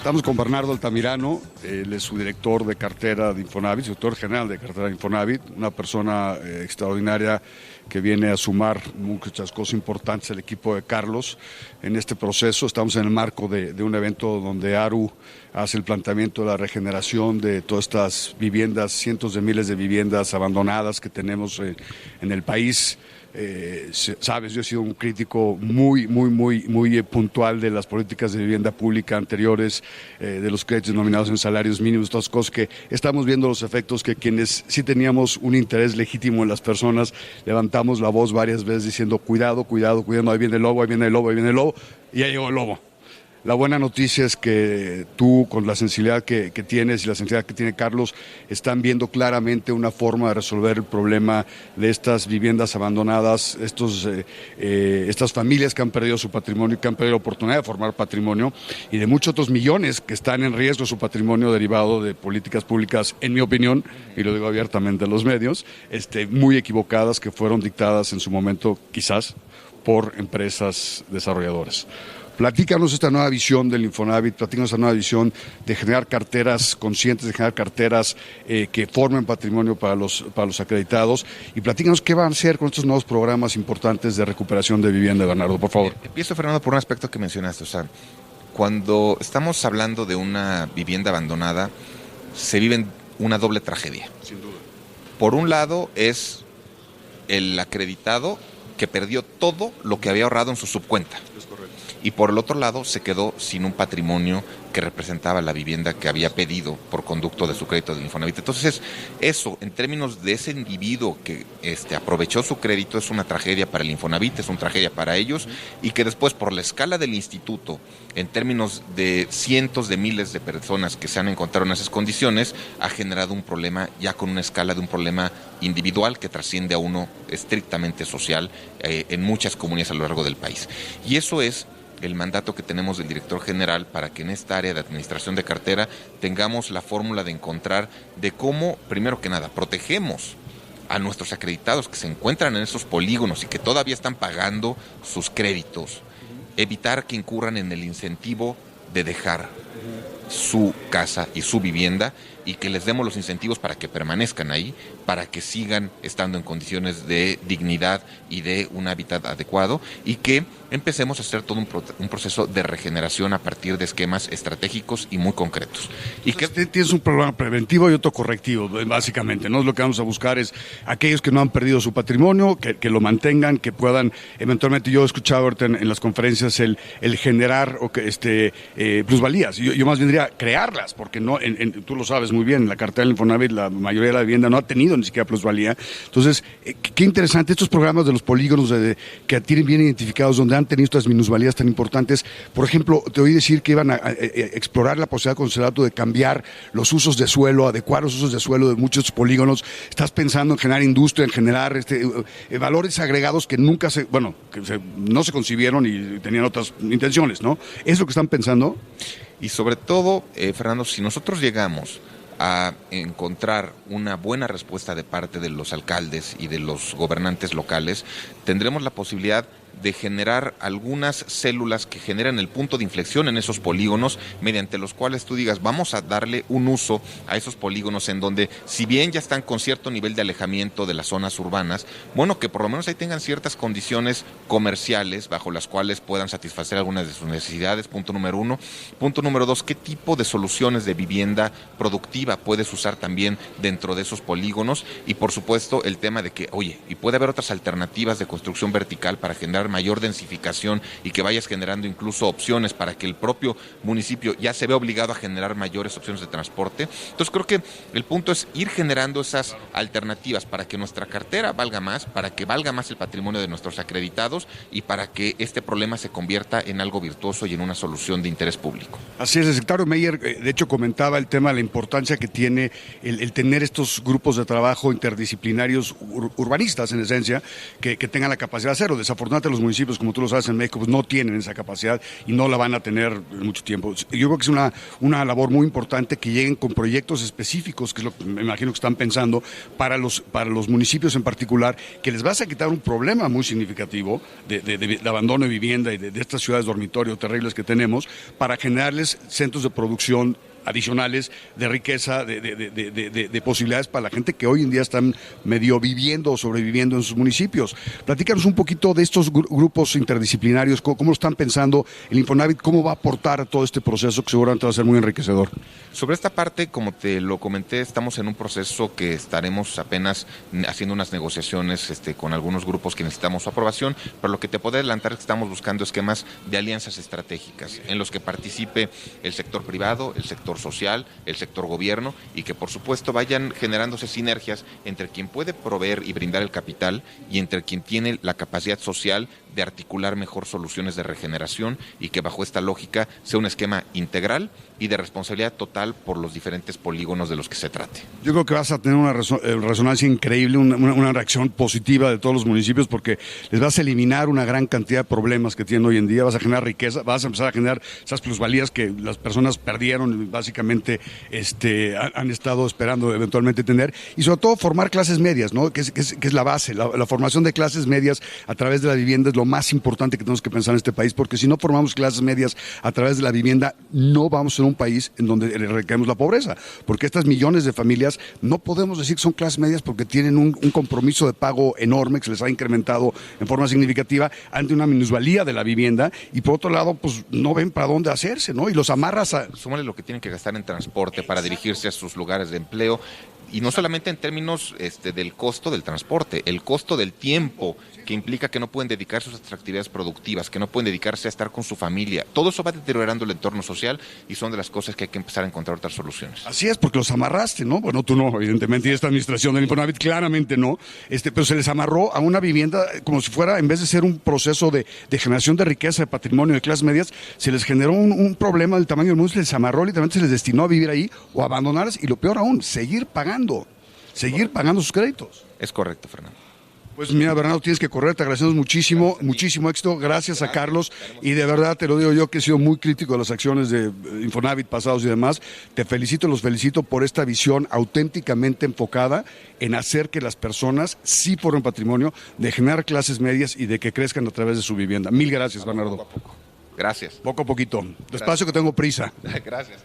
Estamos con Bernardo Altamirano, él es su director de cartera de Infonavit, director general de cartera de Infonavit, una persona extraordinaria que viene a sumar muchas cosas importantes al equipo de Carlos en este proceso. Estamos en el marco de un evento donde ARU hace el planteamiento de la regeneración de todas estas viviendas, cientos de miles de viviendas abandonadas que tenemos en el país. Sabes, yo he sido un crítico muy puntual de las políticas de vivienda pública anteriores, de los créditos denominados en salarios mínimos, todas cosas que estamos viendo los efectos que quienes sí teníamos un interés legítimo en las personas, levantamos la voz varias veces diciendo cuidado, ahí viene el lobo, y ya llegó el lobo. La buena noticia es que tú, con la sensibilidad que tienes y la sensibilidad que tiene Carlos, están viendo claramente una forma de resolver el problema de estas viviendas abandonadas, estas familias que han perdido su patrimonio, que han perdido la oportunidad de formar patrimonio, y de muchos otros millones que están en riesgo su patrimonio derivado de políticas públicas, en mi opinión, y lo digo abiertamente en los medios, muy equivocadas, que fueron dictadas en su momento, quizás, por empresas desarrolladoras. Platícanos esta nueva visión del Infonavit, platícanos esta nueva visión de generar carteras conscientes, de generar carteras que formen patrimonio para los acreditados, y platícanos qué van a hacer con estos nuevos programas importantes de recuperación de vivienda, Bernardo, por favor. Empiezo, Fernando, por un aspecto que mencionaste. O sea, cuando estamos hablando de una vivienda abandonada, se vive una doble tragedia. Sin duda. Por un lado es el acreditado que perdió todo lo que había ahorrado en su subcuenta. Es correcto. Y por el otro lado se quedó sin un patrimonio que representaba la vivienda que había pedido por conducto de su crédito del Infonavit. Entonces, eso, en términos de ese individuo que aprovechó su crédito, es una tragedia para el Infonavit, es una tragedia para ellos, y que después, por la escala del instituto, en términos de cientos de miles de personas que se han encontrado en esas condiciones, ha generado un problema ya con una escala de un problema individual que trasciende a uno estrictamente social en muchas comunidades a lo largo del país. Y eso es el mandato que tenemos del director general para que en esta área de administración de cartera tengamos la fórmula de encontrar de cómo, primero que nada, protegemos a nuestros acreditados que se encuentran en esos polígonos y que todavía están pagando sus créditos, evitar que incurran en el incentivo de dejar su casa y su vivienda, y que les demos los incentivos para que permanezcan ahí, para que sigan estando en condiciones de dignidad y de un hábitat adecuado, y que empecemos a hacer todo un proceso de regeneración a partir de esquemas estratégicos y muy concretos. Y que tienes un programa preventivo y otro correctivo, básicamente, ¿no? Lo que vamos a buscar es aquellos que no han perdido su patrimonio, que lo mantengan, que puedan, eventualmente, yo he escuchado ahorita en las conferencias el generar plusvalías. Yo más bien diría crearlas, porque no, tú lo sabes muy bien, en la cartera del Infonavit la mayoría de la vivienda no ha tenido ni siquiera plusvalía. Entonces, qué interesante estos programas de los polígonos que tienen bien identificados, donde han tenido estas minusvalías tan importantes. Por ejemplo, te oí decir que iban a explorar la posibilidad con Sedatu de cambiar los usos de suelo, adecuar los usos de suelo de muchos polígonos. Estás pensando en generar industria, en generar valores agregados que nunca no se concibieron y tenían otras intenciones, ¿no? ¿Es lo que están pensando? Y sobre todo, Fernando, si nosotros llegamos a encontrar una buena respuesta de parte de los alcaldes y de los gobernantes locales, tendremos la posibilidad de generar algunas células que generan el punto de inflexión en esos polígonos, mediante los cuales tú digas, vamos a darle un uso a esos polígonos en donde, si bien ya están con cierto nivel de alejamiento de las zonas urbanas, bueno, que por lo menos ahí tengan ciertas condiciones comerciales bajo las cuales puedan satisfacer algunas de sus necesidades, punto número uno. Punto número dos, ¿qué tipo de soluciones de vivienda productiva puedes usar también dentro de esos polígonos? Y por supuesto el tema de que, oye, y puede haber otras alternativas de construcción vertical para generar mayor densificación y que vayas generando incluso opciones para que el propio municipio ya se vea obligado a generar mayores opciones de transporte. Entonces creo que el punto es ir generando esas alternativas para que nuestra cartera valga más, para que valga más el patrimonio de nuestros acreditados y para que este problema se convierta en algo virtuoso y en una solución de interés público. Así es, el secretario Meyer de hecho comentaba el tema de la importancia que tiene el tener estos grupos de trabajo interdisciplinarios urbanistas, en esencia, que tengan la capacidad de hacerlo. Desafortunadamente de los municipios, como tú lo sabes, en México, pues no tienen esa capacidad y no la van a tener en mucho tiempo. Yo creo que es una labor muy importante que lleguen con proyectos específicos, que es lo que me imagino que están pensando, para los municipios en particular, que les vas a quitar un problema muy significativo de abandono de vivienda y de estas ciudades dormitorio terribles que tenemos, para generarles centros de producción adicionales de riqueza, de posibilidades para la gente que hoy en día están medio viviendo o sobreviviendo en sus municipios. Platícanos un poquito de estos grupos interdisciplinarios, cómo lo están pensando el Infonavit, cómo va a aportar a todo este proceso que seguramente va a ser muy enriquecedor. Sobre esta parte, como te lo comenté, estamos en un proceso que estaremos apenas haciendo unas negociaciones con algunos grupos que necesitamos su aprobación, pero lo que te puedo adelantar es que estamos buscando esquemas de alianzas estratégicas en los que participe el sector privado, el sector social, el sector gobierno, y que por supuesto vayan generándose sinergias entre quien puede proveer y brindar el capital y entre quien tiene la capacidad social de articular mejor soluciones de regeneración, y que bajo esta lógica sea un esquema integral y de responsabilidad total por los diferentes polígonos de los que se trate. Yo creo que vas a tener una resonancia increíble, una reacción positiva de todos los municipios, porque les vas a eliminar una gran cantidad de problemas que tienen hoy en día, vas a generar riqueza, vas a empezar a generar esas plusvalías que las personas perdieron, básicamente han estado esperando eventualmente tener, y sobre todo formar clases medias, ¿no? que es la base, la formación de clases medias a través de la vivienda es lo más importante que tenemos que pensar en este país, porque si no formamos clases medias a través de la vivienda, no vamos a ser un país en donde recaemos la pobreza, porque estas millones de familias no podemos decir que son clases medias porque tienen un compromiso de pago enorme que se les ha incrementado en forma significativa ante una minusvalía de la vivienda, y por otro lado, pues no ven para dónde hacerse, ¿no? Y los amarras a... Súmale lo que tienen que gastar en transporte para dirigirse a sus lugares de empleo. Y no solamente en términos del costo del transporte, el costo del tiempo, que implica que no pueden dedicarse a sus actividades productivas, que no pueden dedicarse a estar con su familia. Todo eso va deteriorando el entorno social, y son de las cosas que hay que empezar a encontrar otras soluciones. Así es, porque los amarraste, ¿no? Bueno, tú no, evidentemente, y esta administración del Infonavit claramente no, pero se les amarró a una vivienda como si fuera, en vez de ser un proceso de generación de riqueza, de patrimonio, de clases medias, se les generó un problema del tamaño del mundo, se les amarró, literalmente se les destinó a vivir ahí o a abandonarlas, y lo peor aún, seguir pagando sus créditos. Es correcto, Fernando. Pues mira, Bernardo, tienes que correr, te agradecemos muchísimo, muchísimo éxito, gracias a Carlos, y de verdad te lo digo yo, que he sido muy crítico de las acciones de Infonavit pasados y demás. Te felicito, los felicito por esta visión auténticamente enfocada en hacer que las personas sí formen patrimonio, de generar clases medias y de que crezcan a través de su vivienda. Mil gracias, Bernardo. Poco a poco. Gracias. Poco a poquito. Despacio, que tengo prisa. Gracias.